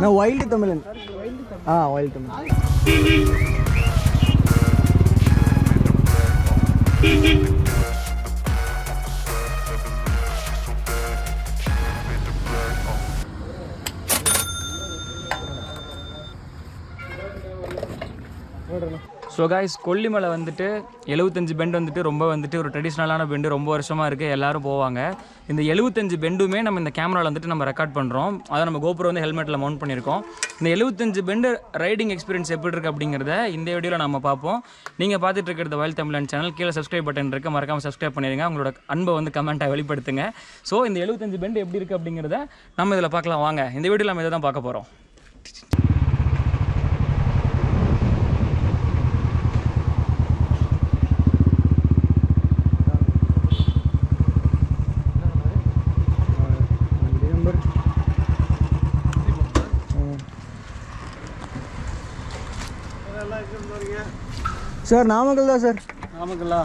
நான் வைல்டு தமிழன். வைல்டு தமிழன். ஸோ காய்ஸ், கொல்லிமலை வந்துட்டு 75 பெண்டு வந்துட்டு ரொம்ப வந்துட்டு ஒரு ட்ரெடிஷ்னலான பெண்டு, ரொம்ப வருஷமாக இருக்குது, எல்லோரும் போவாங்க. இந்த 75 பெண்டுமே நம்ம இந்த கேமராவில் வந்துட்டு நம்ம ரெக்கார்ட் பண்ணுறோம். அதை நம்ம கோபுரம் வந்து ஹெல்மெட்டில் மவுண்ட் பண்ணியிருக்கோம். இந்த 75 பெண்டு ரைடிங் எக்ஸ்பீரியன்ஸ் எப்படி இருக்குது அப்படிங்கிறத இந்த வீடியோவில் நம்ம பார்ப்போம். நீங்கள் பார்த்துட்டு இருக்கிறது வைல்ட் தமிழன் சேனல். கீழே சப்ஸ்கிரைப் பட்டன் இருக்குது, மறக்காமல் சப்ஸ்கிரைப் பண்ணிடுங்க. உங்களோட அன்பை வந்து கமெண்ட்டாக வெளிப்படுத்துங்க. ஸோ இந்த 75 பெண்டு எப்படி இருக்குது அப்படிங்கிறத நம்ம இதில் பார்க்கலாம். வாங்க, இந்த வீடியோவில் நம்ம இதை தான் பார்க்க போகிறோம். சார் நாமக்கல் தான் சார். நாமக்கல்லா?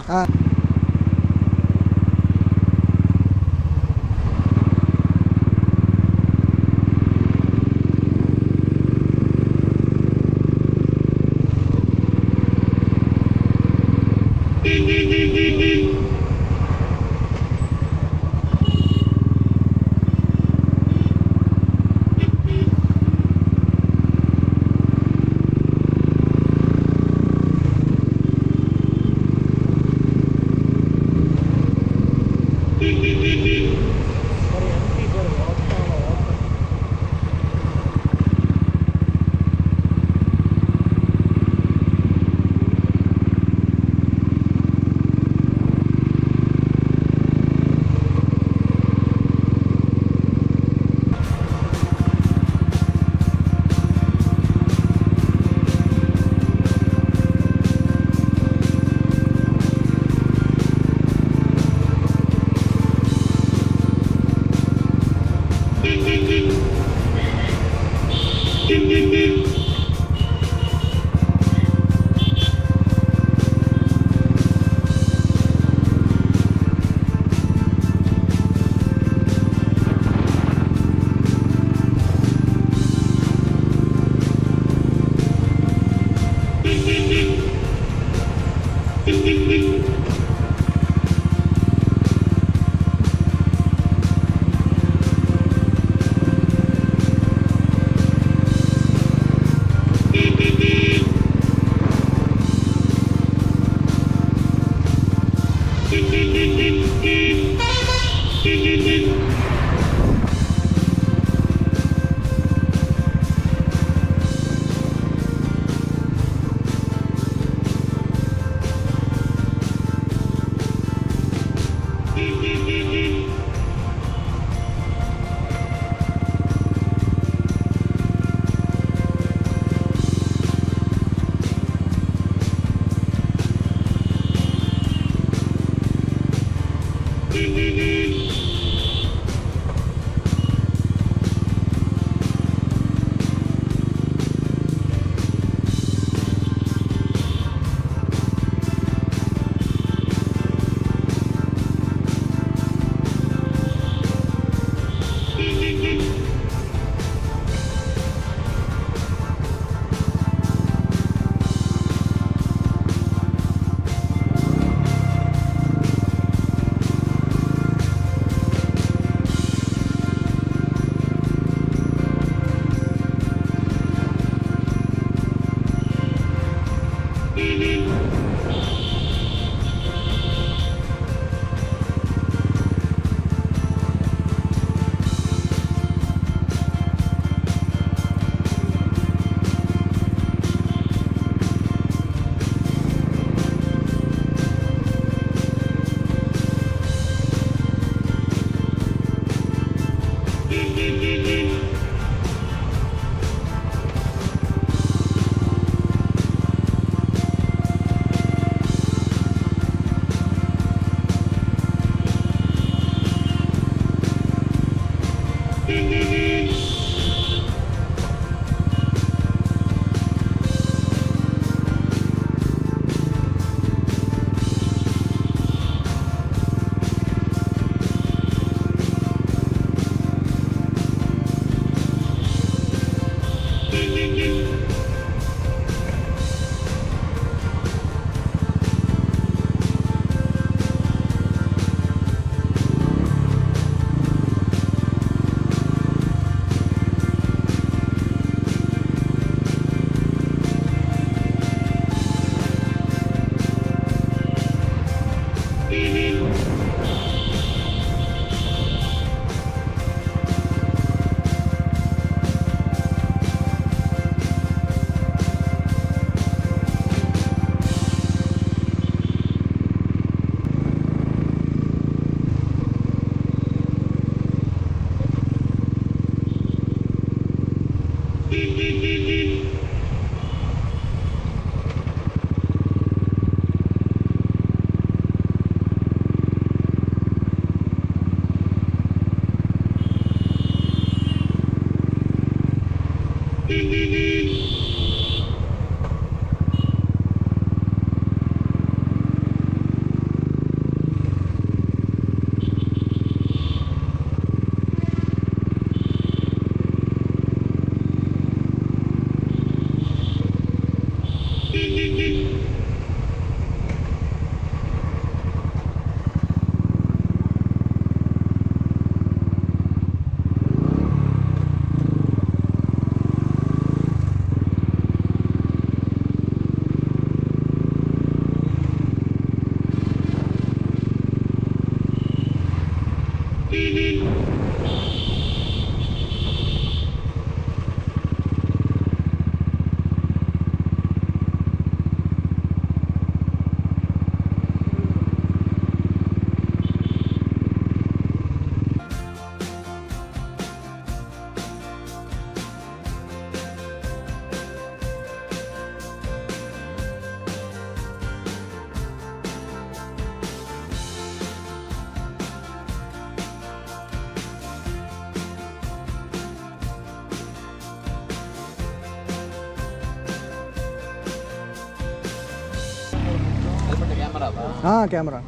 கேமரா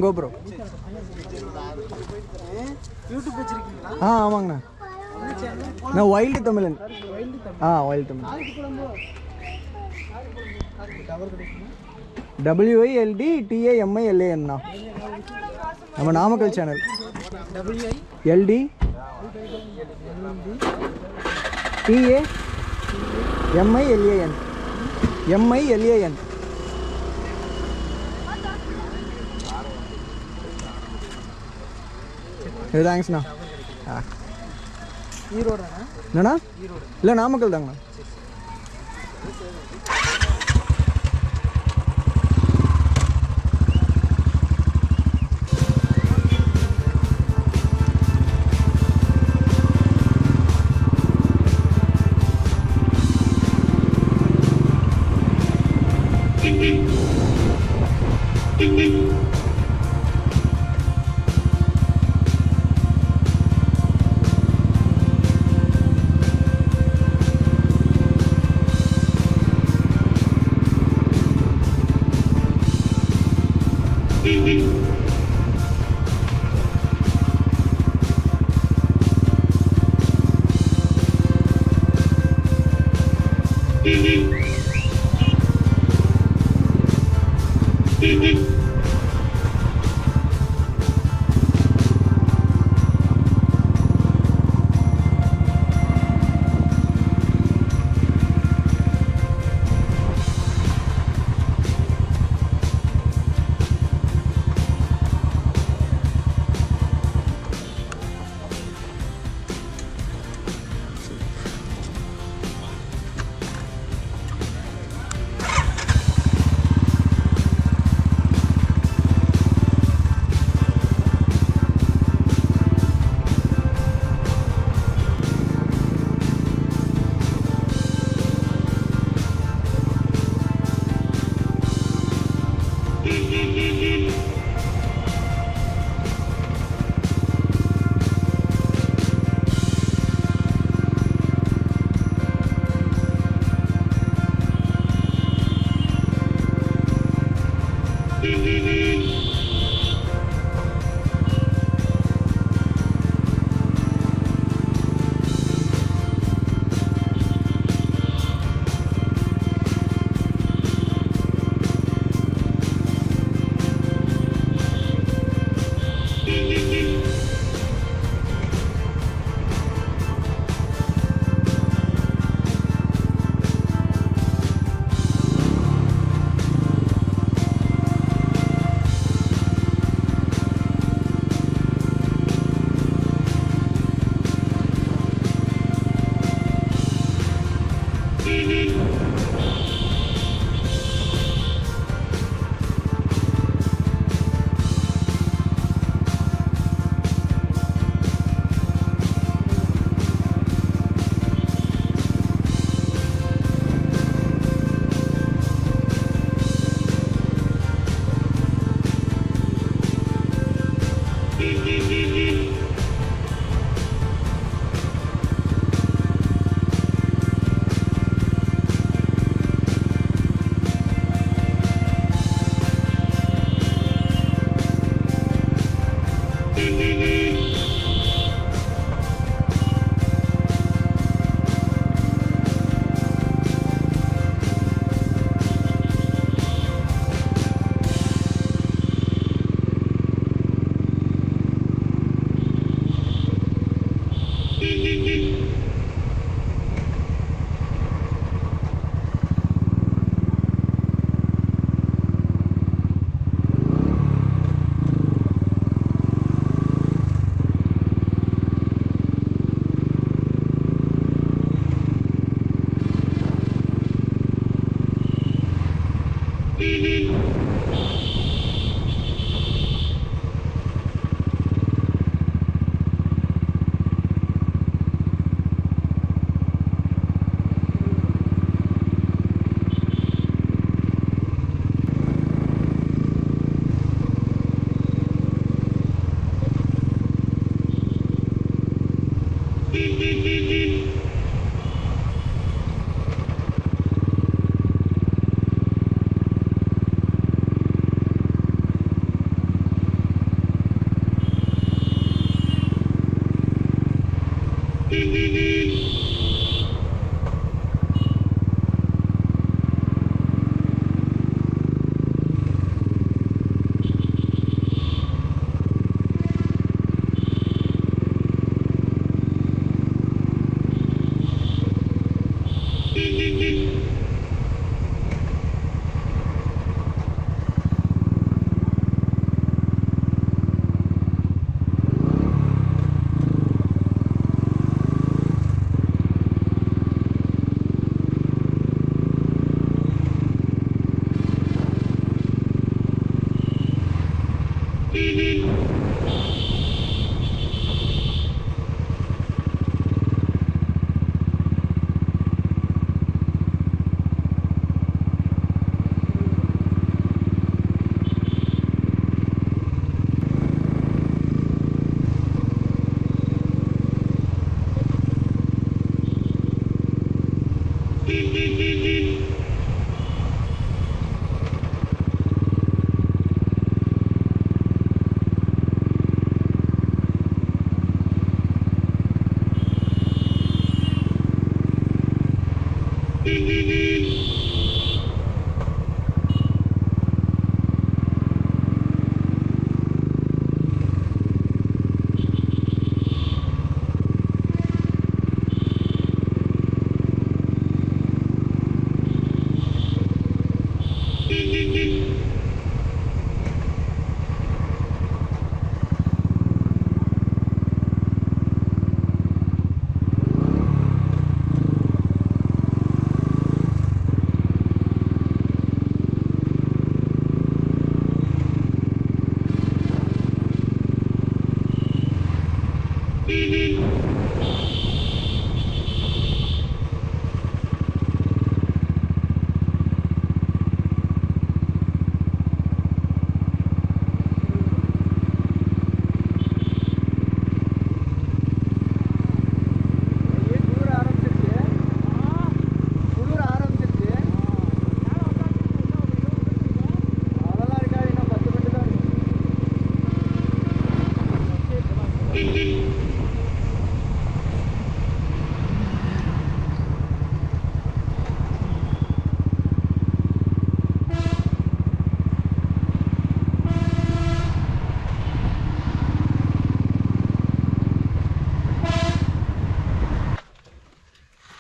கோப்ரோ யூடியூப் வச்சிருக்கீங்களா? ஆமாங்கண்ணா. நான் வைல்டு தமிழன். வைல்டு தமிழ். WILDTAMILAN. நம்ம நாமக்கல் சேனல். WILDTAMILAN. தேங்க்ஸ்ண்ணா. ஈரோடுண்ணா? என்னண்ணா? இல்லை நாமக்கல் தாங்கண்ணா.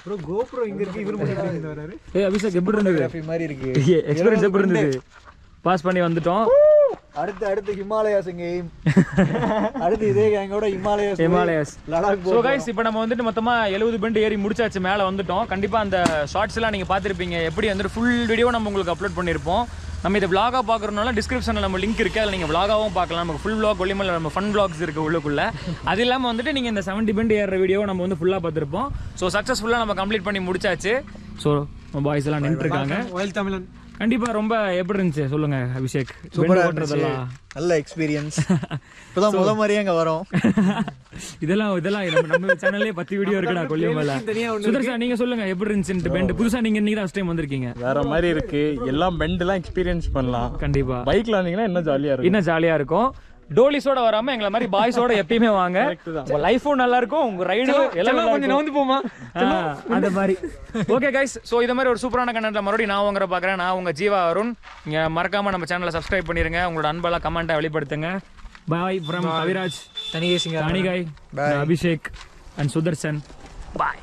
ப்ரோ கோப்ரோ இங்க இருக்கு இவரு மட்டும் இங்க வராரு. அபிஷேக் எப்படி இருந்தது? காஃபி மாதிரி இருக்கு. எக்ஸ்பீரியன்ஸ் எப்படி இருந்தது? பாஸ் பண்ணி வந்துட்டோம். அடுத்து ஹிமாலயாஸ் இங்க எய்ம். அடுத்து இதே கேங்கோட ஹிமாலயாஸ் லடாக் சோ गाइस இப்போ நம்ம வந்துட்டு மொத்தமா 70 பெண்ட் ஏறி முடிச்சாச்சு, மேல வந்துட்டோம். கண்டிப்பா அந்த ஷார்ட்ஸ் எல்லாம் நீங்க பாத்திருப்பீங்க. எப்படி வந்து ஃபுல் வீடியோ நம்ம உங்களுக்கு அப்லோட் பண்ணிருப்போம். நம்ம இதை vlog-ஆ பார்க்கறதுனால டிஸ்கிரிப்ஷனில் நம்ம லிங்க் இருக்குது, அதில் நீங்கள் vlog-ஆவும் பார்க்கலாம். நமக்கு ஃபுல் vlog கொல்லிமலை நம்ம ஃபன் vlogs இருக்குது உள்ளுக்குள்ளே. அது இல்லாமல் வந்துட்டு நீங்கள் இந்த 70 பெண்ட் ஏறுற வீடியோ நம்ம வந்து ஃபுல்லாக பார்த்துருப்போம். ஸோ சக்ஸஸ்ஃபுல்லாக நம்ம கம்ப்ளீட் பண்ணி முடிச்சாச்சு. ஸோ பாய்ஸ் எல்லாம் நின்றுருக்காங்க. ஒயில் தமிழன் கண்டிப்பாக ரொம்ப எப்படி இருந்துச்சு சொல்லுங்க அபிஷேக்? ஓட்டுறதெல்லாம் நல்ல எக்ஸ்பீரியன்ஸ். இப்போதான் முதல் மாதிரியே அங்கே வரோம். இதெல்லாம் நம்ம சேனல்லே 10 வீடியோ இருக்குடா கொல்லிமலை. சுதர்ஷா நீங்க சொல்லுங்க எப்படி இருந்துச்சு பெண்ட்? புதுசா நீங்க இன்னைக்கு தான் ஃபர்ஸ்ட் டைம் வந்திருக்கீங்க. வேற மாதிரி இருக்கு, எல்லாம் பெண்ட் எல்லாம் எக்ஸ்பீரியன்ஸ் பண்ணலாம். கண்டிப்பா பைக்ல வந்தீங்கன்னா இன்னும் ஜாலியா இருக்கும். டோலிஸோட வராம எங்களை மாதிரி பாய்ஸோட எப்பயுமே வாங்க. உங்க லைஃபும் நல்லா இருக்கும், உங்க ரைடும் எல்லாம் கொஞ்சம் நவுந்து போமா அந்த மாதிரி. ஓகே கைஸ், ஸோ இதை மாதிரி ஒரு சூப்பரான கண்டென்ட்ல மறுபடியும் நான் உங்களை பார்க்குறேன். நான் உங்க ஜீவா அருண். நீங்க மறக்காம நம்ம சேனலை சப்ஸ்கிரைப் பண்ணிருங்க. உங்களோட அன்பெல்லாம் கமெண்ட்டை வெளிப்படுத்துங்க. Bye from Kaviraj, Thanigai, Abhishek and Sudarshan. Bye.